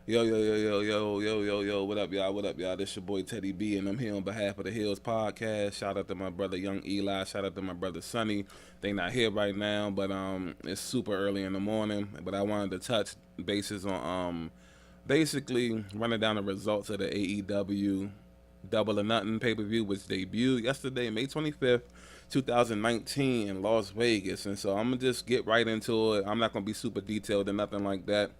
Yo, what up, y'all? What up, y'all? This your boy Teddy B, and I'm here on behalf of the Hills Podcast. Shout out to my brother Young Eli. Shout out to my brother Sonny. They not here right now, but it's super early in the morning. But I wanted to touch bases on basically running down the results of the AEW Double or Nothing pay-per-view, which debuted yesterday, May 25th, 2019 in Las Vegas. And so I'm going to just get right into it. I'm not going to be super detailed or nothing like that.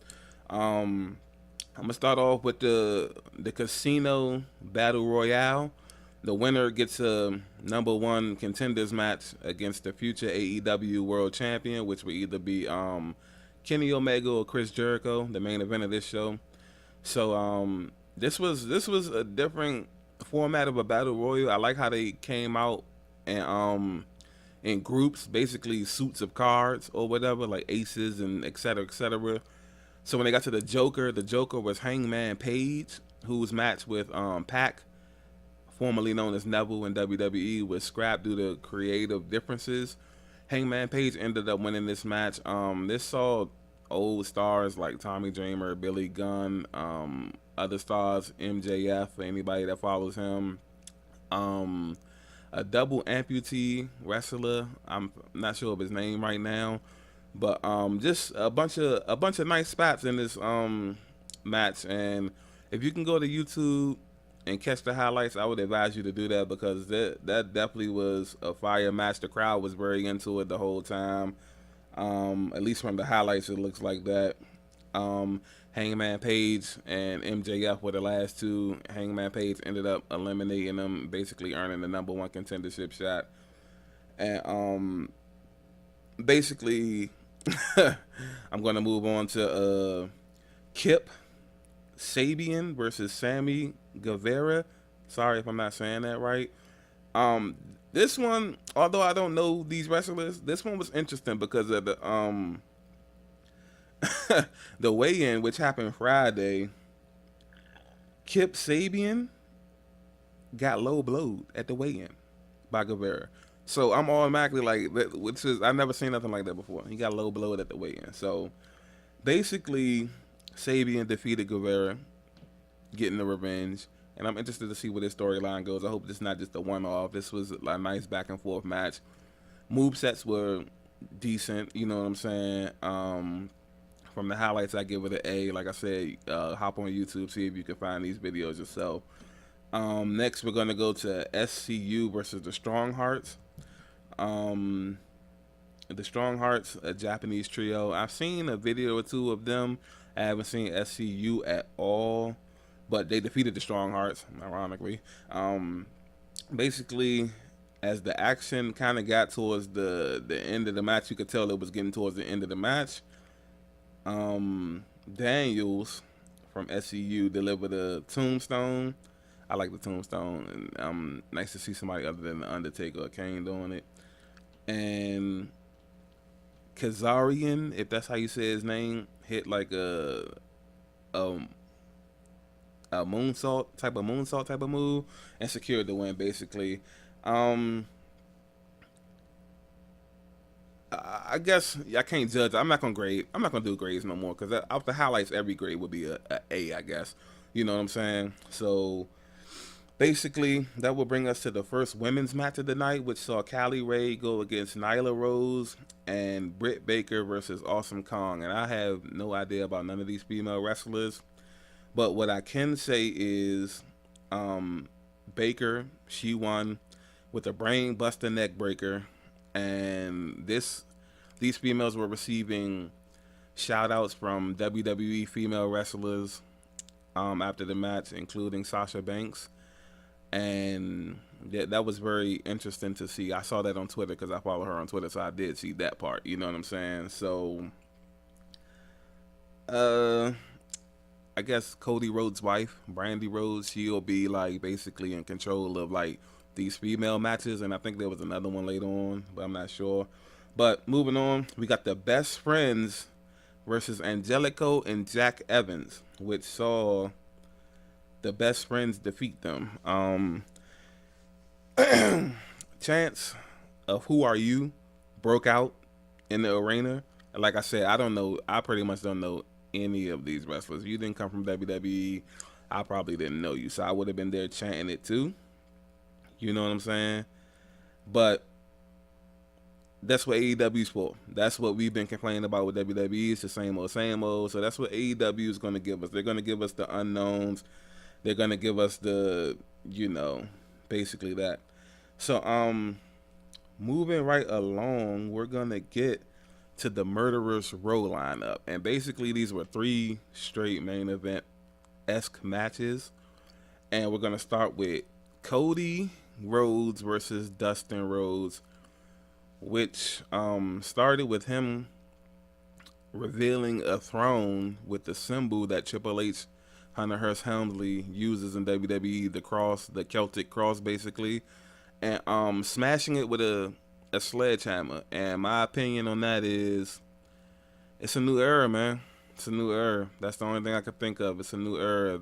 I'm going to start off with the casino battle royale. The winner gets a number one contenders match against the future AEW World Champion, which will either be Kenny Omega or Chris Jericho, the main event of this show. So this was a different format of a battle royal. I like how they came out and in groups, basically suits of cards or whatever, like aces and et cetera, et cetera. So when they got to the Joker was Hangman Page, whose match with Pac, formerly known as Neville in WWE, was scrapped due to creative differences. Hangman Page ended up winning this match. This saw old stars like Tommy Dreamer, Billy Gunn, other stars, MJF, anybody that follows him. A double amputee wrestler. I'm not sure of his name right now, but just a bunch of nice spots in this match. And if you can go to YouTube and catch the highlights, I would advise you to do that because that definitely was a fire match. The crowd was very into it the whole time. At least from the highlights, it looks like that. Hangman Page and MJF were the last two. Hangman Page ended up eliminating them, basically earning the number one contendership shot. And basically, I'm gonna move on to Kip Sabian versus Sammy Guevara. Sorry if I'm not saying that right. This one, although I don't know these wrestlers, this one was interesting because of the the weigh-in, which happened Friday. Kip Sabian got low blowed at the weigh-in by Guevara. So I'm automatically like, which is I've never seen nothing like that before. He got low blowed at the weigh-in. So basically, Sabian defeated Guevara, getting the revenge. And I'm interested to see where this storyline goes. I hope this is not just a one-off. This was a nice back and forth match. Movesets were decent, you know what I'm saying? From the highlights, I give it an A. Like I said, hop on YouTube, see if you can find these videos yourself. Next, we're going to go to SCU versus the Strong Hearts. The Strong Hearts, a Japanese trio. I've seen a video or two of them. I haven't seen SCU at all, but they defeated the Strong Hearts, ironically. Basically, as the action kind of got towards the end of the match, you could tell it was getting towards the end of the match. Daniels from SCU delivered a tombstone. I like the tombstone, and nice to see somebody other than the Undertaker or Kane doing it. And Kazarian, if that's how you say his name, hit like a moonsault type of move and secured the win. Basically, I guess I can't judge. I'm not gonna grade. I'm not gonna do grades no more because off the highlights, every grade would be a A, I guess. You know what I'm saying? So basically, that will bring us to the first women's match of the night, which saw Callie Ray go against Nyla Rose and Britt Baker versus Awesome Kong. And I have no idea about none of these female wrestlers, but what I can say is, Baker, she won with a brain buster neck breaker, and these females were receiving shout outs from WWE female wrestlers after the match, including Sasha Banks. And that was very interesting to see. I saw that on Twitter because I follow her on Twitter, so I did see that part. You know what I'm saying? So, I guess Cody Rhodes' wife, Brandy Rhodes, she'll be like basically in control of like these female matches, and I think there was another one later on, but I'm not sure. But moving on, we got the Best Friends versus Angelico and Jack Evans, which saw the Best Friends defeat them. Chants of "Who Are You" broke out in the arena. And like I said, I don't know. I pretty much don't know any of these wrestlers. If you didn't come from WWE, I probably didn't know you. So I would have been there chanting it too. You know what I'm saying? But that's what AEW's for. That's what we've been complaining about with WWE. It's the same old, same old. So that's what AEW is going to give us. They're going to give us the unknowns. They're going to give us the, basically that. So, moving right along, we're going to get to the Murderers Row lineup. And basically, these were 3 straight main event-esque matches. And we're going to start with Cody Rhodes versus Dustin Rhodes, which started with him revealing a throne with the symbol that Triple H, Hunter Hearst Helmsley, uses in WWE, the cross, the Celtic cross, basically, and smashing it with a sledgehammer. And my opinion on that is, it's a new era, man. It's a new era. That's the only thing I could think of. It's a new era.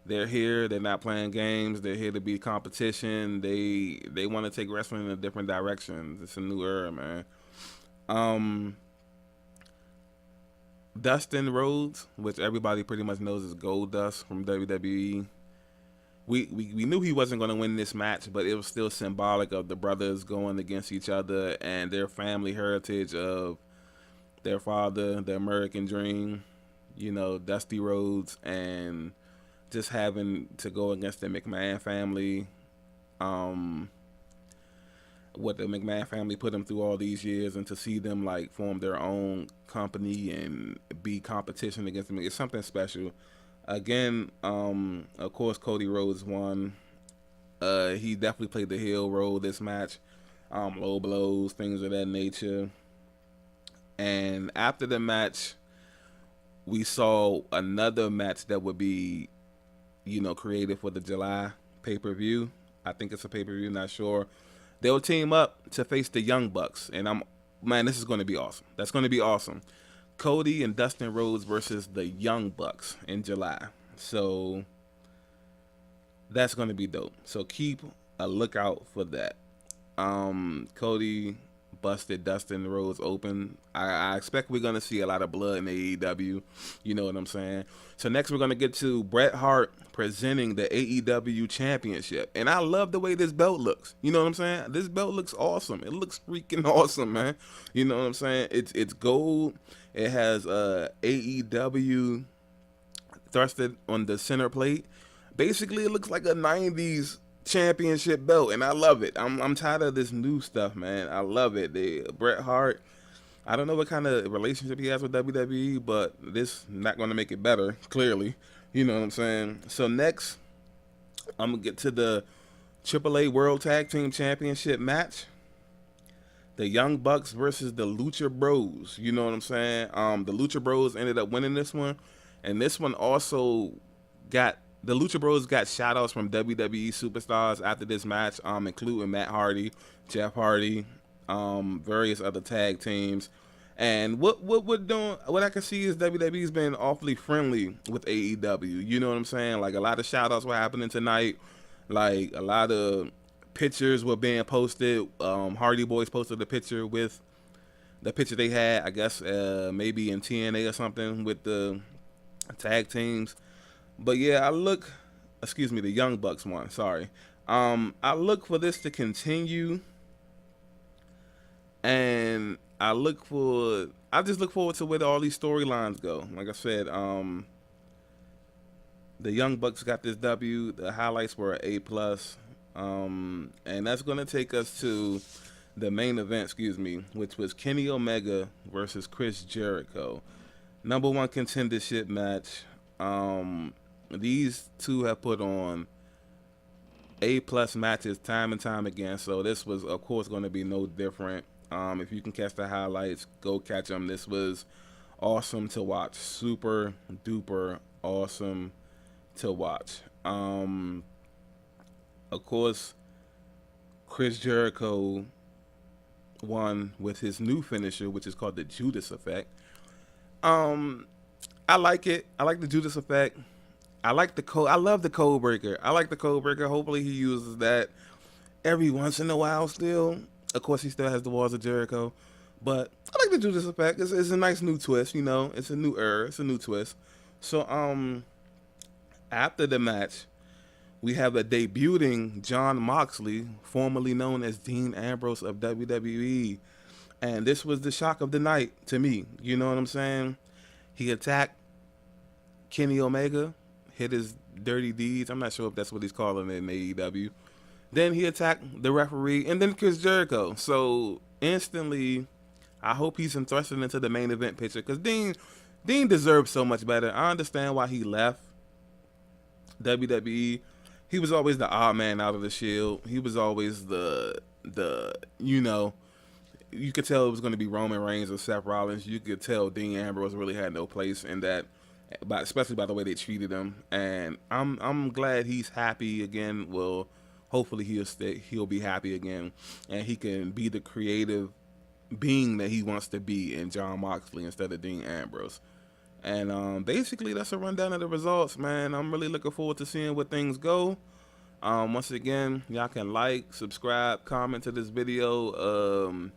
They're here. They're not playing games. They're here to be competition. They want to take wrestling in a different direction. It's a new era, man. Dustin Rhodes, which everybody pretty much knows is Goldust from WWE. We knew he wasn't going to win this match, but it was still symbolic of the brothers going against each other and their family heritage of their father, the American Dream, Dusty Rhodes, and just having to go against the McMahon family, what the McMahon family put them through all these years, and to see them like form their own company and be competition against them, it's something special. Again, of course, Cody Rhodes won. He definitely played the heel role this match, low blows, things of that nature. And after the match, we saw another match that would be, created for the July pay-per-view. I think it's a pay-per-view, not sure. They'll team up to face the Young Bucks. And this is going to be awesome. That's going to be awesome. Cody and Dustin Rhodes versus the Young Bucks in July. So that's going to be dope. So keep a lookout for that. Cody busted Dustin Rhodes open. I expect we're going to see a lot of blood in AEW. You know what I'm saying? So next we're going to get to Bret Hart presenting the AEW Championship. And I love the way this belt looks. You know what I'm saying? This belt looks awesome. It looks freaking awesome, man. You know what I'm saying? It's gold. It has AEW thrusted on the center plate. Basically, it looks like a 90s championship belt, and I love it. I'm tired of this new stuff, man. I love it. Bret Hart, I don't know what kind of relationship he has with WWE, but this not going to make it better, clearly. You know what I'm saying? So next, I'm going to get to the AAA World Tag Team Championship match. The Young Bucks versus the Lucha Bros. You know what I'm saying? The Lucha Bros ended up winning this one, and this one also got, the Lucha Bros got shout-outs from WWE superstars after this match, including Matt Hardy, Jeff Hardy, various other tag teams. And what we're doing, what I can see is WWE's been awfully friendly with AEW. You know what I'm saying? Like, a lot of shout-outs were happening tonight. Like, a lot of pictures were being posted. Hardy Boys posted a picture with the picture they had, I guess, maybe in TNA or something with the tag teams. But yeah, the Young Bucks one, sorry. I look for this to continue, and I just look forward to where all these storylines go. Like I said, the Young Bucks got this W. The highlights were A+. And that's going to take us to the main event, which was Kenny Omega versus Chris Jericho. Number 1 contendership match. These two have put on A+ matches time and time again, so this was, of course, going to be no different. If you can catch the highlights, go catch them. This was awesome to watch. Super duper awesome to watch. Of course, Chris Jericho won with his new finisher, which is called the Judas Effect. I like it. I like the Judas Effect. I love the Code Breaker. I like the Code Breaker. Hopefully he uses that every once in a while still. Of course, he still has the Walls of Jericho. But I like the Judas Effect. It's a nice new twist, you know. It's a new era. It's a new twist. So after the match, we have a debuting Jon Moxley, formerly known as Dean Ambrose of WWE. And this was the shock of the night to me. You know what I'm saying? He attacked Kenny Omega, hit his dirty deeds. I'm not sure if that's what he's calling it in AEW. Then he attacked the referee and then Chris Jericho. So instantly, I hope he's thrusted into the main event picture because Dean deserves so much better. I understand why he left WWE. He was always the odd man out of the Shield. He was always the you know, you could tell it was going to be Roman Reigns or Seth Rollins. You could tell Dean Ambrose really had no place in that, but especially by the way they treated him. And I'm glad he's happy again. Well, hopefully he'll be happy again, and he can be the creative being that he wants to be in Jon Moxley instead of Dean Ambrose. And basically that's a rundown of the results, man. I'm really looking forward to seeing where things go. Once again, y'all can like, subscribe, comment to this video.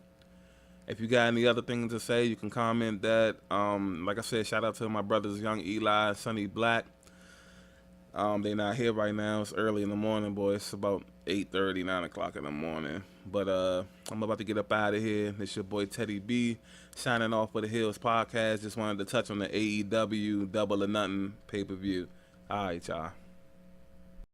If you got any other things to say, you can comment that. Like I said, shout out to my brothers, Young Eli, Sonny Black. They not here right now. It's early in the morning, boy. It's about 8:30, 9 o'clock in the morning. But I'm about to get up out of here. It's your boy Teddy B, signing off for the Hills Podcast. Just wanted to touch on the AEW Double or Nothing pay-per-view. All right, y'all.